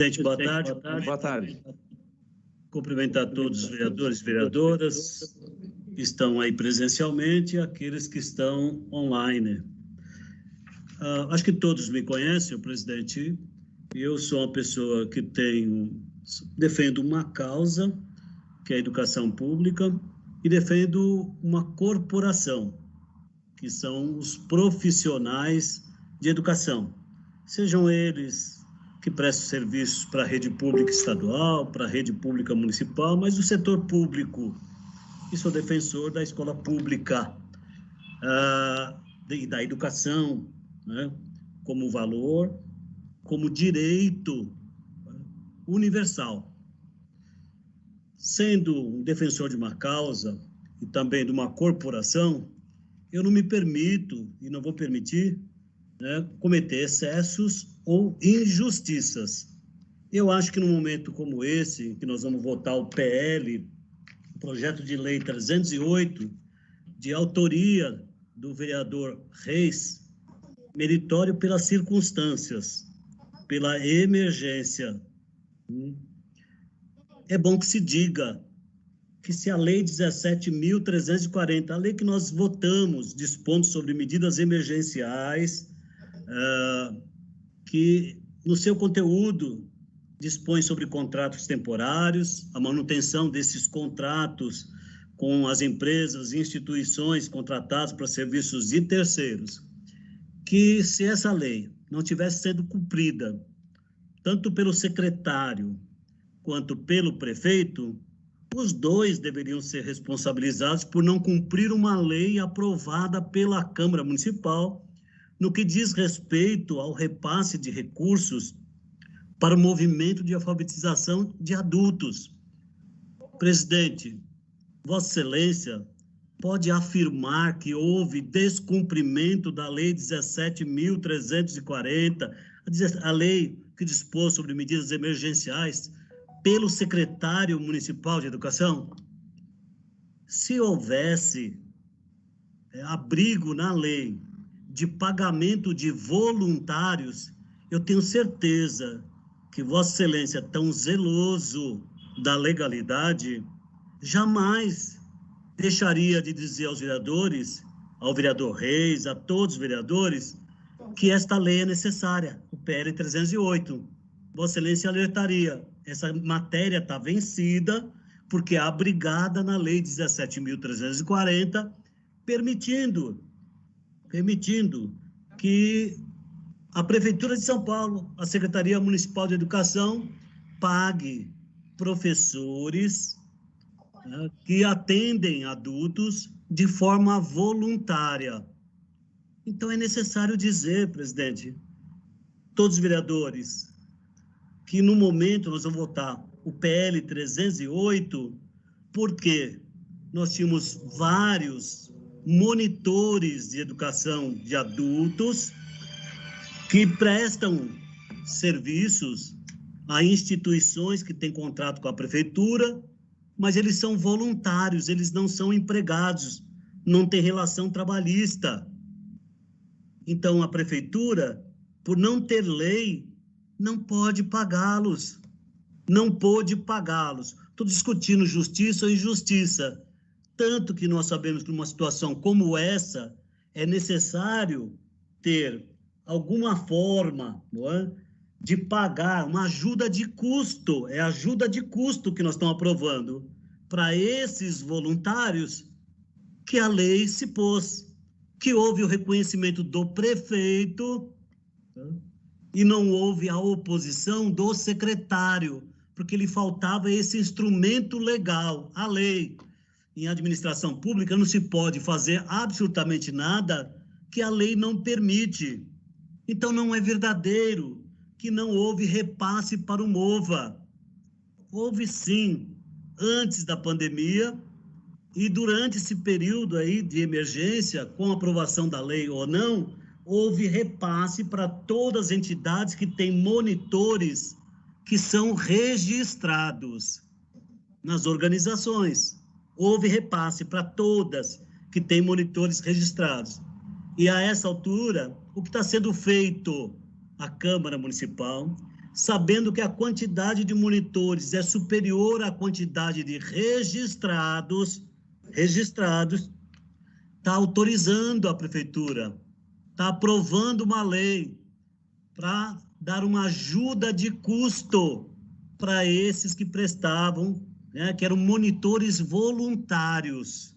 Presidente, boa tarde. Boa tarde. Cumprimentar todos os vereadores e vereadoras que estão aí presencialmente e aqueles que estão online. Acho que todos me conhecem, presidente. Eu sou uma pessoa que defendo uma causa, que é a educação pública, e defendo uma corporação, que são os profissionais de educação. Sejam eles que prestam serviços para a rede pública estadual, para a rede pública municipal, mas o setor público. E sou defensor da escola pública e da educação, né, como valor, como direito universal. Sendo um defensor de uma causa e também de uma corporação, eu não me permito e não vou permitir, né, cometer excessos ou injustiças. Eu acho que num momento como esse, em que nós vamos votar o PL, o projeto de lei 308, de autoria do vereador Reis, meritório pelas circunstâncias, pela emergência. É bom que se diga que se a lei 17.340, a lei que nós votamos, dispondo sobre medidas emergenciais, que no seu conteúdo dispõe sobre contratos temporários, a manutenção desses contratos com as empresas e instituições contratadas para serviços de terceiros, que se essa lei não tivesse sido cumprida, tanto pelo secretário quanto pelo prefeito, os dois deveriam ser responsabilizados por não cumprir uma lei aprovada pela Câmara Municipal no que diz respeito ao repasse de recursos para o movimento de alfabetização de adultos. Presidente, Vossa Excelência pode afirmar que houve descumprimento da Lei 17.340, a lei que dispôs sobre medidas emergenciais, pelo secretário municipal de Educação? Se houvesse abrigo na lei de pagamento de voluntários, eu tenho certeza que Vossa Excelência, tão zeloso da legalidade, jamais deixaria de dizer aos vereadores, ao vereador Reis, a todos os vereadores, que esta lei é necessária, o PL 308. Vossa Excelência alertaria, essa matéria está vencida, porque é abrigada na lei 17.340, permitindo que a Prefeitura de São Paulo, a Secretaria Municipal de Educação, pague professores, né, que atendem adultos de forma voluntária. Então, é necessário dizer, presidente, todos os vereadores, que no momento nós vamos votar o PL 308, porque nós tínhamos vários monitores de educação de adultos que prestam serviços a instituições que têm contrato com a prefeitura, mas eles são voluntários, eles não são empregados, não tem relação trabalhista. Então, a prefeitura, por não ter lei, não pode pagá-los. Não pôde pagá-los. Estou discutindo justiça ou injustiça. Tanto que nós sabemos que numa situação como essa, é necessário ter alguma forma, não é, de pagar uma ajuda de custo. É ajuda de custo que nós estamos aprovando para esses voluntários que a lei se pôs, que houve o reconhecimento do prefeito, e não houve a oposição do secretário, porque lhe faltava esse instrumento legal, a lei. Em administração pública não se pode fazer absolutamente nada que a lei não permite. Então não é verdadeiro que não houve repasse para o MOVA. Houve sim, antes da pandemia e durante esse período aí de emergência, com aprovação da lei ou não, houve repasse para todas as entidades que têm monitores que são registrados nas organizações. Houve repasse para todas que têm monitores registrados. E a essa altura, o que está sendo feito, a Câmara Municipal, sabendo que a quantidade de monitores é superior à quantidade de registrados, está autorizando a prefeitura, está aprovando uma lei para dar uma ajuda de custo para esses que prestavam, né, que eram monitores voluntários.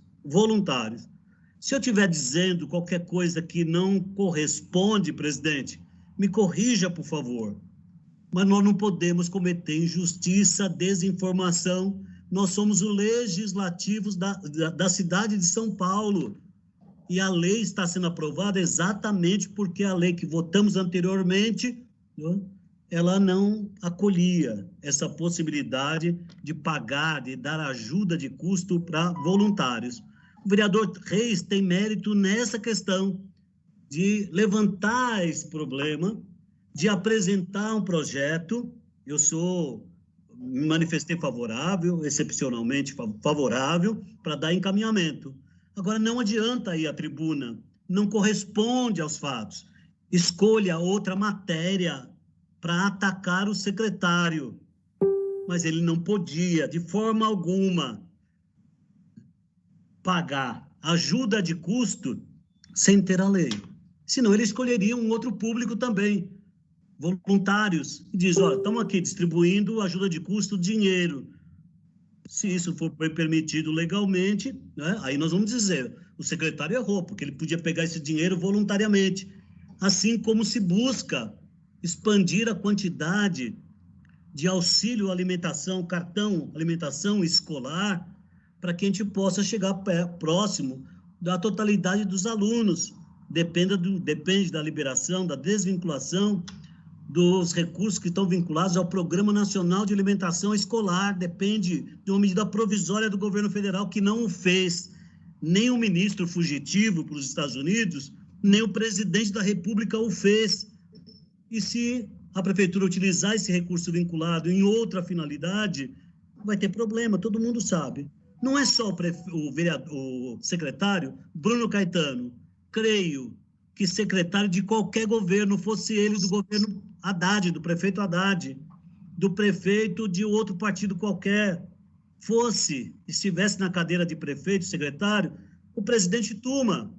Se eu estiver dizendo qualquer coisa que não corresponde, presidente, me corrija, por favor. Mas nós não podemos cometer injustiça, desinformação. Nós somos o legislativo da cidade de São Paulo. E a lei está sendo aprovada exatamente porque a lei que votamos anteriormente, né, ela não acolhia essa possibilidade de pagar, de dar ajuda de custo para voluntários. O vereador Reis tem mérito nessa questão de levantar esse problema, de apresentar um projeto. Eu me manifestei favorável, excepcionalmente favorável, para dar encaminhamento. Agora, não adianta ir à tribuna, não corresponde aos fatos. Escolha outra matéria para atacar o secretário. Mas ele não podia, de forma alguma, pagar ajuda de custo sem ter a lei. Senão ele escolheria um outro público também, voluntários, e diz, olha, estamos aqui distribuindo ajuda de custo, dinheiro. Se isso for permitido legalmente, né, aí nós vamos dizer, o secretário errou, porque ele podia pegar esse dinheiro voluntariamente. Assim como se busca expandir a quantidade de auxílio alimentação, cartão alimentação escolar, para que a gente possa chegar próximo da totalidade dos alunos. Depende da liberação, da desvinculação dos recursos que estão vinculados ao Programa Nacional de Alimentação Escolar, depende de uma medida provisória do governo federal que não o fez nem o ministro fugitivo para os Estados Unidos, nem o presidente da República o fez. E se a prefeitura utilizar esse recurso vinculado em outra finalidade, vai ter problema, todo mundo sabe. Não é só o secretário Bruno Caetano. Creio que secretário de qualquer governo, fosse ele do governo Haddad, do prefeito Haddad, do prefeito de outro partido qualquer, estivesse na cadeira de prefeito, secretário, o presidente Tuma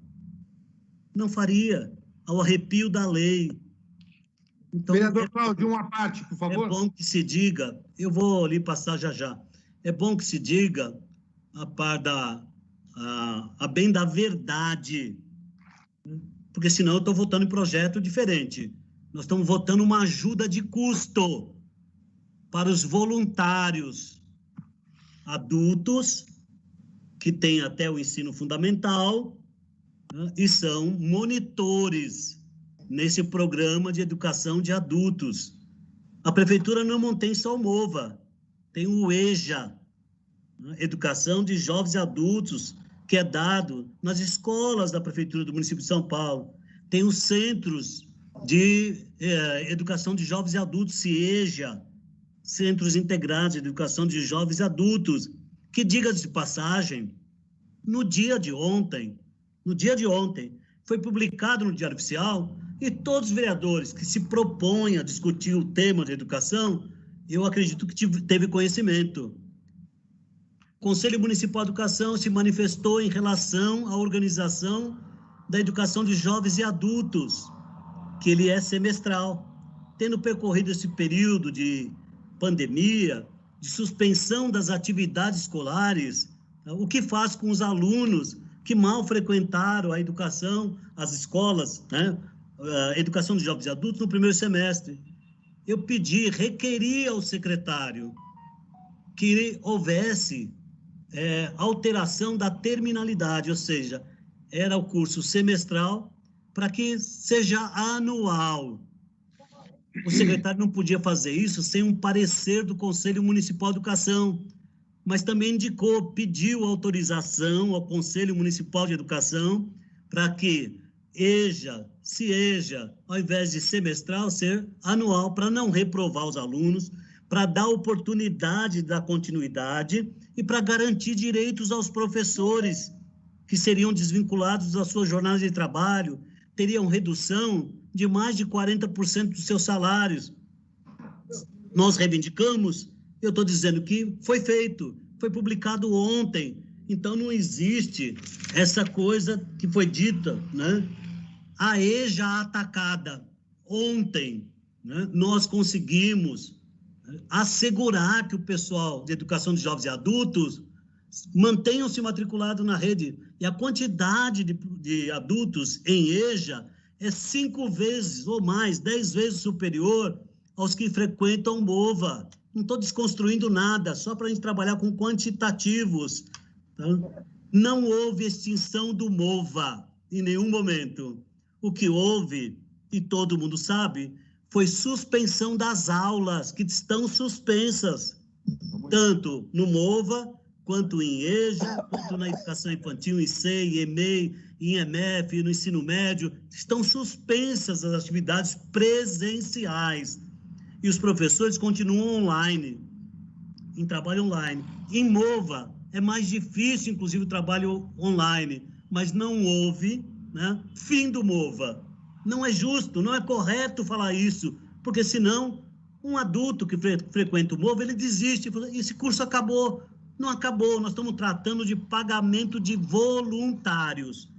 não faria, ao arrepio da lei. Então, vereador Cláudio, uma parte, por favor. É bom que se diga, eu vou lhe passar já, é bom que se diga a bem da verdade, porque senão eu estou votando em projeto diferente. Nós estamos votando uma ajuda de custo para os voluntários adultos que têm até o ensino fundamental, né, e são monitores nesse programa de educação de adultos. A prefeitura não mantém só o MOVA, tem o EJA, né, Educação de Jovens e Adultos, que é dado nas escolas da prefeitura do município de São Paulo. Tem os centros de educação de jovens e adultos, CIEJA, Centros Integrados de Educação de Jovens e Adultos, que, diga-se de passagem, no dia de ontem, foi publicado no Diário Oficial, e todos os vereadores que se propõem a discutir o tema de educação, eu acredito que teve conhecimento. O Conselho Municipal de Educação se manifestou em relação à organização da educação de jovens e adultos, que ele é semestral. Tendo percorrido esse período de pandemia, de suspensão das atividades escolares, o que faz com os alunos que mal frequentaram a educação, as escolas, né? A educação de jovens e adultos no primeiro semestre. Eu requeri ao secretário que houvesse alteração da terminalidade, ou seja, era o curso semestral para que seja anual. O secretário não podia fazer isso sem um parecer do Conselho Municipal de Educação, mas também pediu autorização ao Conselho Municipal de Educação para que CIEJA, ao invés de semestral, ser anual, para não reprovar os alunos, para dar oportunidade da continuidade e para garantir direitos aos professores que seriam desvinculados das suas jornadas de trabalho, teriam redução de mais de 40% dos seus salários. nós reivindicamos, eu estou dizendo que foi feito, foi publicado ontem. Então, não existe essa coisa que foi dita, né? A EJA atacada. Ontem, né, nós conseguimos assegurar que o pessoal de educação de jovens e adultos mantenham-se matriculados na rede. E a quantidade de adultos em EJA é 5 vezes ou mais, 10 vezes superior aos que frequentam MOVA. Não estou desconstruindo nada, só para a gente trabalhar com quantitativos. Tá? Não houve extinção do MOVA em nenhum momento. O que houve, e todo mundo sabe, foi suspensão das aulas, que estão suspensas, tanto no MOVA, quanto em EJA, quanto na educação infantil, em SEI, EMEI, em EMF, no ensino médio. Estão suspensas as atividades presenciais. E os professores continuam online, em trabalho online. Em MOVA, é mais difícil, inclusive, o trabalho online, mas não houve, né, fim do MOVA. Não é justo, não é correto falar isso, porque senão um adulto que frequenta o MOVA, ele desiste, esse curso acabou. Não acabou, nós estamos tratando de pagamento de voluntários,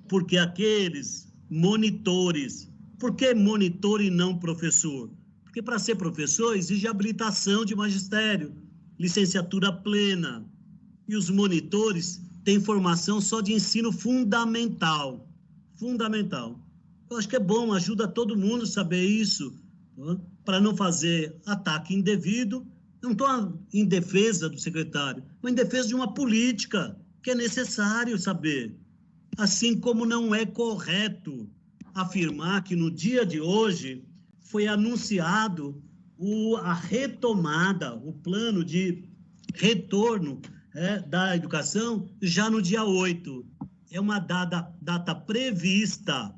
porque aqueles monitores, por que monitor e não professor? Porque para ser professor exige habilitação de magistério, licenciatura plena, e os monitores têm formação só de ensino fundamental. Fundamental. Eu acho que é bom, ajuda todo mundo a saber isso, tá? Para não fazer ataque indevido. Não estou em defesa do secretário, mas em defesa de uma política que é necessário saber. Assim como não é correto afirmar que no dia de hoje foi anunciado a retomada, o plano de retorno da educação já no dia 8. É uma data prevista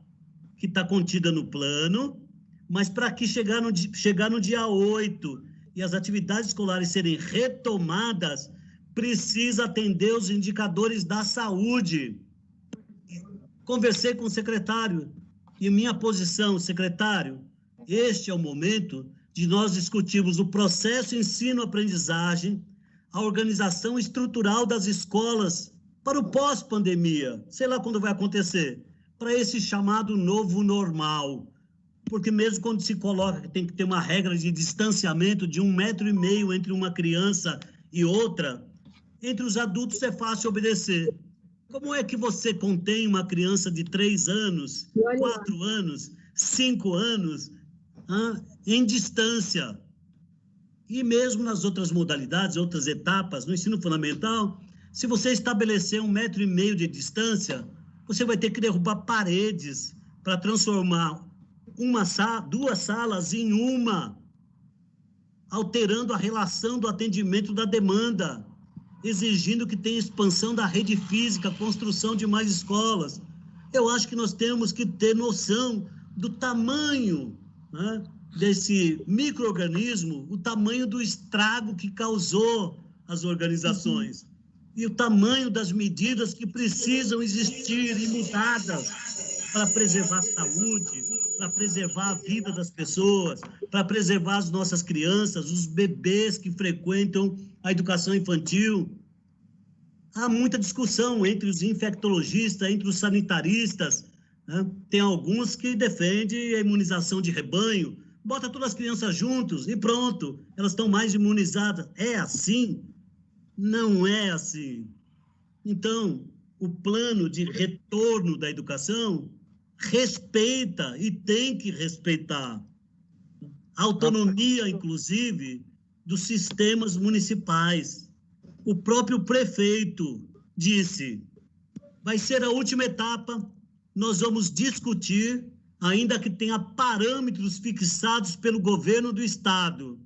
que está contida no plano, mas para que chegar no dia 8 e as atividades escolares serem retomadas, precisa atender os indicadores da saúde. Conversei com o secretário e minha posição, secretário, este é o momento de nós discutirmos o processo ensino-aprendizagem, a organização estrutural das escolas para o pós-pandemia, sei lá quando vai acontecer, para esse chamado novo normal. Porque mesmo quando se coloca que tem que ter uma regra de distanciamento de 1,5 metro entre uma criança e outra, entre os adultos é fácil obedecer. Como é que você contém uma criança de 3 anos, 4 anos, 5 anos, em distância? E mesmo nas outras modalidades, outras etapas, no ensino fundamental, se você estabelecer 1,5 metro de distância, você vai ter que derrubar paredes para transformar 2 salas em uma, alterando a relação do atendimento da demanda, exigindo que tenha expansão da rede física, construção de mais escolas. Eu acho que nós temos que ter noção do tamanho, né, desse micro-organismo, o tamanho do estrago que causou as organizações e o tamanho das medidas que precisam existir e mudadas para preservar a saúde, para preservar a vida das pessoas, para preservar as nossas crianças, os bebês que frequentam a educação infantil. Há muita discussão entre os infectologistas, entre os sanitaristas, né? Tem alguns que defendem a imunização de rebanho, bota todas as crianças juntos e pronto, elas estão mais imunizadas. É assim? Não é assim. Então, o plano de retorno da educação respeita e tem que respeitar a autonomia, inclusive, dos sistemas municipais. O próprio prefeito disse, vai ser a última etapa, nós vamos discutir, ainda que tenha parâmetros fixados pelo governo do estado.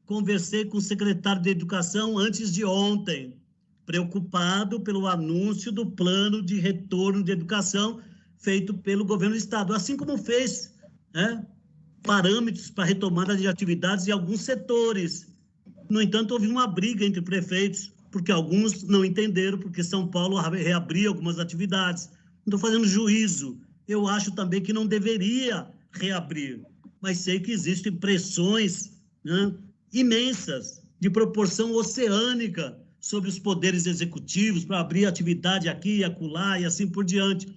Conversei com o secretário de Educação antes de ontem, preocupado pelo anúncio do plano de retorno de educação feito pelo governo do estado, assim como fez, né, parâmetros para retomada de atividades em alguns setores. No entanto, houve uma briga entre prefeitos, porque alguns não entenderam, porque São Paulo reabriu algumas atividades. Não estou fazendo juízo. Eu acho também que não deveria reabrir, mas sei que existem pressões, né, imensas, de proporção oceânica, sobre os poderes executivos, para abrir atividade aqui e acolá e assim por diante.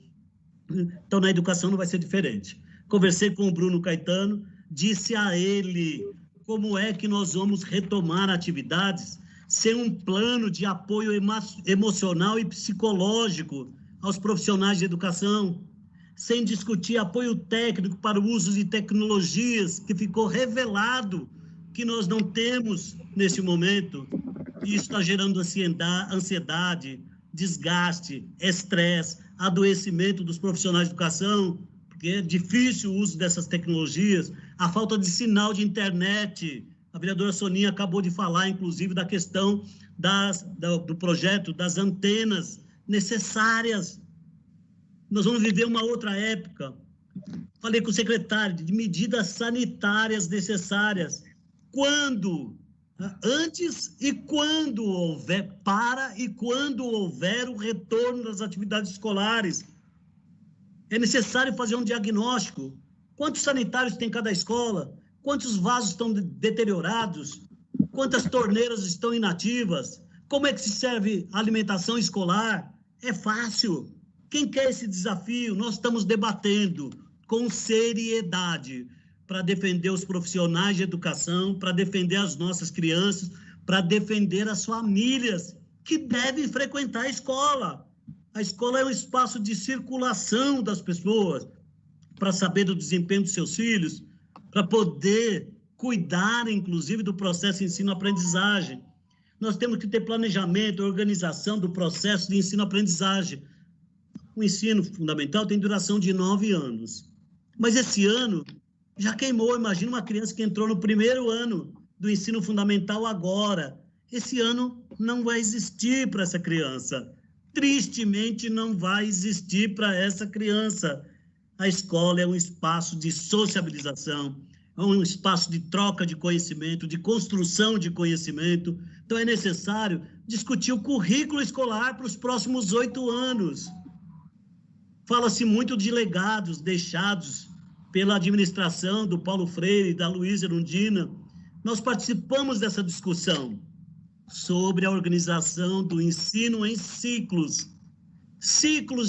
Então, na educação não vai ser diferente. Conversei com o Bruno Caetano, disse a ele como é que nós vamos retomar atividades sem um plano de apoio emocional e psicológico aos profissionais de educação, sem discutir apoio técnico para o uso de tecnologias, que ficou revelado que nós não temos nesse momento, e isso está gerando ansiedade, desgaste, estresse, adoecimento dos profissionais de educação, porque é difícil o uso dessas tecnologias, a falta de sinal de internet. A vereadora Soninha acabou de falar, inclusive, da questão do projeto das antenas necessárias. Nós vamos viver uma outra época. Falei com o secretário de medidas sanitárias necessárias. Quando? Antes e quando houver, e quando houver o retorno das atividades escolares. É necessário fazer um diagnóstico. Quantos sanitários tem cada escola? Quantos vasos estão deteriorados? Quantas torneiras estão inativas? Como é que se serve a alimentação escolar? É fácil. Quem quer esse desafio? Nós estamos debatendo com seriedade para defender os profissionais de educação, para defender as nossas crianças, para defender as famílias que devem frequentar a escola. A escola é um espaço de circulação das pessoas, para saber do desempenho dos seus filhos, para poder cuidar, inclusive, do processo de ensino-aprendizagem. Nós temos que ter planejamento, organização do processo de ensino-aprendizagem. O ensino fundamental tem duração de 9 anos. Mas esse ano já queimou. Imagina uma criança que entrou no primeiro ano do ensino fundamental agora. Esse ano não vai existir para essa criança. Tristemente, não vai existir para essa criança. A escola é um espaço de sociabilização, é um espaço de troca de conhecimento, de construção de conhecimento. Então, é necessário discutir o currículo escolar para os próximos 8 anos. Fala-se muito de legados deixados pela administração do Paulo Freire e da Luísa Erundina. Nós participamos dessa discussão sobre a organização do ensino em ciclos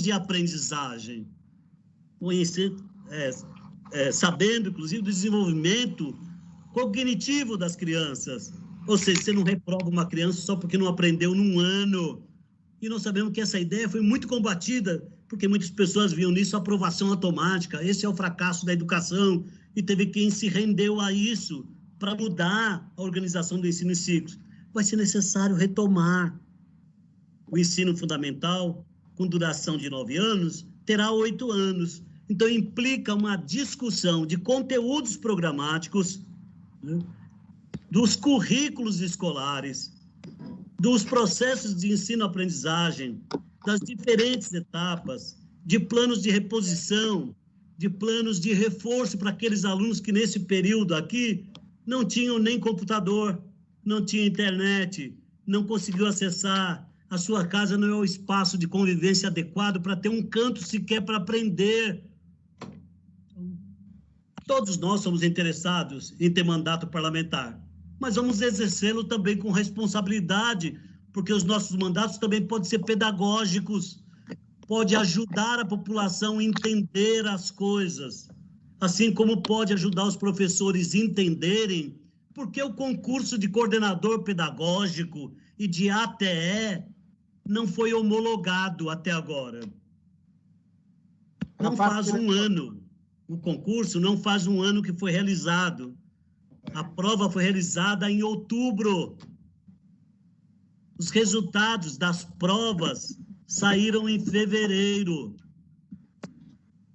de aprendizagem, sabendo, inclusive, do desenvolvimento cognitivo das crianças. Ou seja, você não reprova uma criança só porque não aprendeu num ano. E nós sabemos que essa ideia foi muito combatida, porque muitas pessoas viam nisso aprovação automática. Esse é o fracasso da educação, e teve quem se rendeu a isso para mudar a organização do ensino em ciclos. Vai ser necessário retomar o ensino fundamental, com duração de 9 anos, terá 8 anos. Então, implica uma discussão de conteúdos programáticos, né, dos currículos escolares, dos processos de ensino-aprendizagem, das diferentes etapas, de planos de reposição, de planos de reforço para aqueles alunos que, nesse período aqui, não tinham nem computador, não tinha internet, não conseguiu acessar, a sua casa não é o espaço de convivência adequado para ter um canto sequer para aprender. Todos nós somos interessados em ter mandato parlamentar, mas vamos exercê-lo também com responsabilidade, porque os nossos mandatos também podem ser pedagógicos, pode ajudar a população a entender as coisas, assim como pode ajudar os professores a entenderem porque o concurso de coordenador pedagógico e de ATE não foi homologado até agora. Não faz um ano. O concurso não faz um ano que foi realizado. A prova foi realizada em outubro. Os resultados das provas saíram em fevereiro.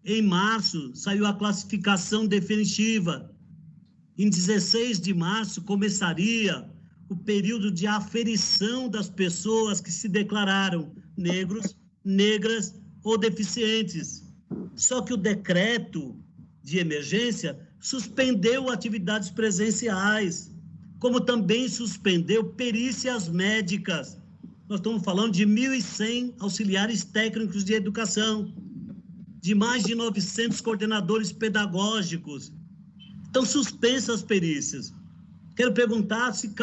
Em março, saiu a classificação definitiva. Em 16 de março, começaria o período de aferição das pessoas que se declararam negros, negras ou deficientes. Só que o decreto de emergência suspendeu atividades presenciais, como também suspendeu perícias médicas. Nós estamos falando de 1.100 auxiliares técnicos de educação, de mais de 900 coordenadores pedagógicos. Estão suspensas as perícias. Quero perguntar se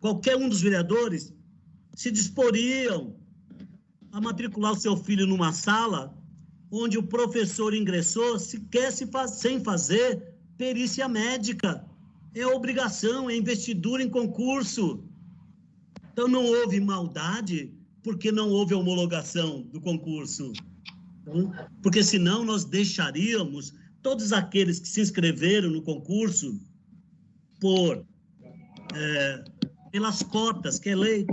qualquer um dos vereadores se disporiam a matricular o seu filho numa sala onde o professor ingressou sem fazer perícia médica. É obrigação, é investidura em concurso. Então, não houve maldade porque não houve homologação do concurso. Então, porque senão nós deixaríamos todos aqueles que se inscreveram no concurso pelas cotas, que é lei,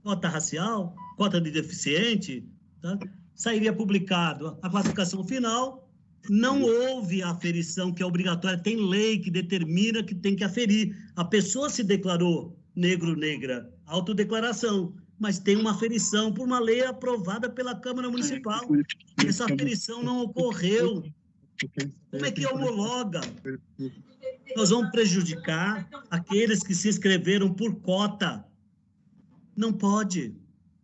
cota racial, cota de deficiente, tá? Sairia publicado a classificação final, não houve a aferição que é obrigatória, tem lei que determina que tem que aferir. A pessoa se declarou negro, negra, autodeclaração, mas tem uma aferição por uma lei aprovada pela Câmara Municipal. Essa aferição não ocorreu. Como é que homologa? Nós vamos prejudicar aqueles que se inscreveram por cota. Não pode.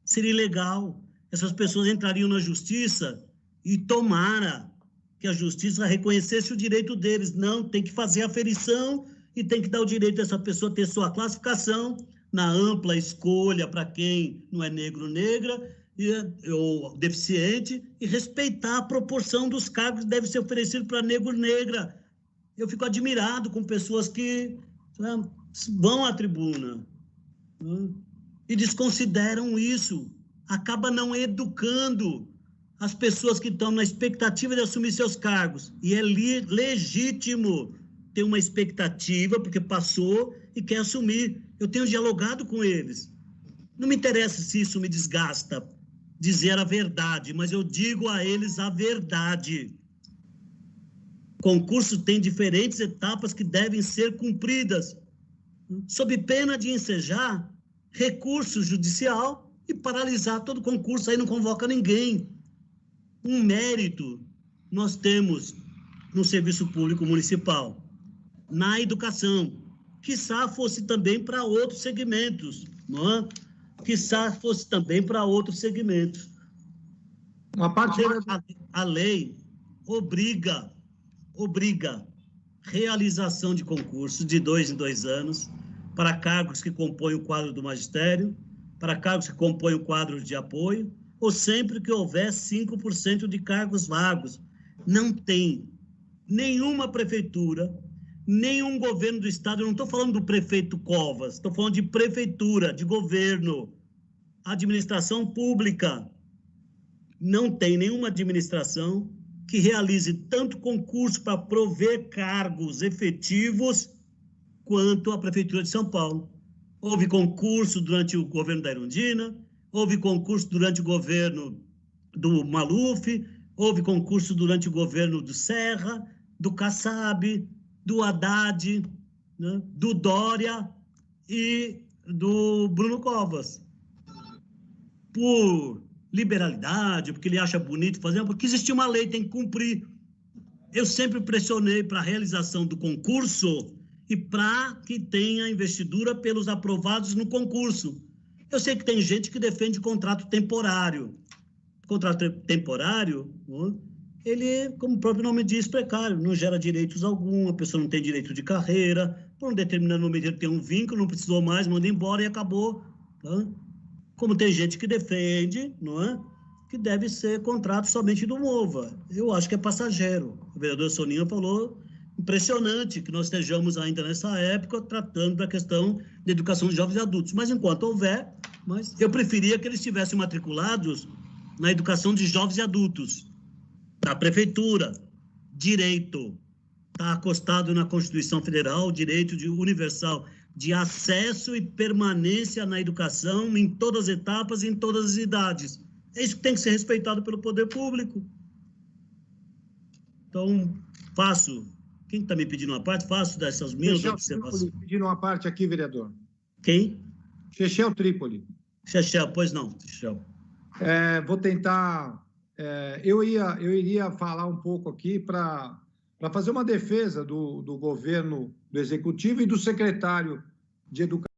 Seria ilegal. Essas pessoas entrariam na justiça e tomara que a justiça reconhecesse o direito deles. Não, tem que fazer a aferição e tem que dar o direito dessa pessoa ter sua classificação na ampla escolha para quem não é negro, negra, ou deficiente, e respeitar a proporção dos cargos que devem ser oferecidos para negro, negra. Eu fico admirado com pessoas que vão à tribuna e desconsideram isso. Acaba não educando as pessoas que estão na expectativa de assumir seus cargos. E é legítimo ter uma expectativa, porque passou e quer assumir. Eu tenho dialogado com eles. Não me interessa se isso me desgasta dizer a verdade, mas eu digo a eles a verdade. Concurso tem diferentes etapas que devem ser cumpridas, sob pena de ensejar recurso judicial e paralisar todo concurso, aí não convoca ninguém. Um mérito nós temos no serviço público municipal, na educação, quiçá fosse também para outros segmentos, não é? Quiçá fosse também para outros segmentos. Uma parte... A lei obriga realização de concursos de 2 em 2 anos para cargos que compõem o quadro do magistério, para cargos que compõem o quadro de apoio, ou sempre que houver 5% de cargos vagos. Não tem nenhuma prefeitura, nenhum governo do estado, eu não estou falando do prefeito Covas, estou falando de prefeitura, de governo, administração pública. Não tem nenhuma administração que realize tanto concurso para prover cargos efetivos quanto a Prefeitura de São Paulo. Houve concurso durante o governo da Erundina, houve concurso durante o governo do Maluf, houve concurso durante o governo do Serra, do Kassab, do Haddad, né, do Dória e do Bruno Covas. Por liberalidade, porque ele acha bonito fazer, porque existe uma lei, tem que cumprir. Eu sempre pressionei para a realização do concurso e para que tenha investidura pelos aprovados no concurso. Eu sei que tem gente que defende contrato temporário. Contrato temporário, ele, como o próprio nome diz, precário, não gera direitos algum, a pessoa não tem direito de carreira, por um determinado momento ele tem um vínculo, não precisou mais, manda embora e acabou. Tá? Como tem gente que defende, não é? Que deve ser contrato somente do MOVA. Eu acho que é passageiro. O vereador Soninha falou, impressionante que nós estejamos ainda nessa época tratando da questão de educação de jovens e adultos. Mas enquanto houver, eu preferia que eles estivessem matriculados na educação de jovens e adultos, da prefeitura, direito. Está acostado na Constituição Federal, direito universal de acesso e permanência na educação em todas as etapas e em todas as idades. É isso que tem que ser respeitado pelo poder público. Então, faço. Quem está me pedindo uma parte? Faço dessas minhas observações. Pedindo uma parte aqui, vereador. Quem? Chechel Trípoli. Chechel, pois não, Chechel. Vou tentar... eu iria falar um pouco aqui para fazer uma defesa do governo, do executivo e do secretário de Educação.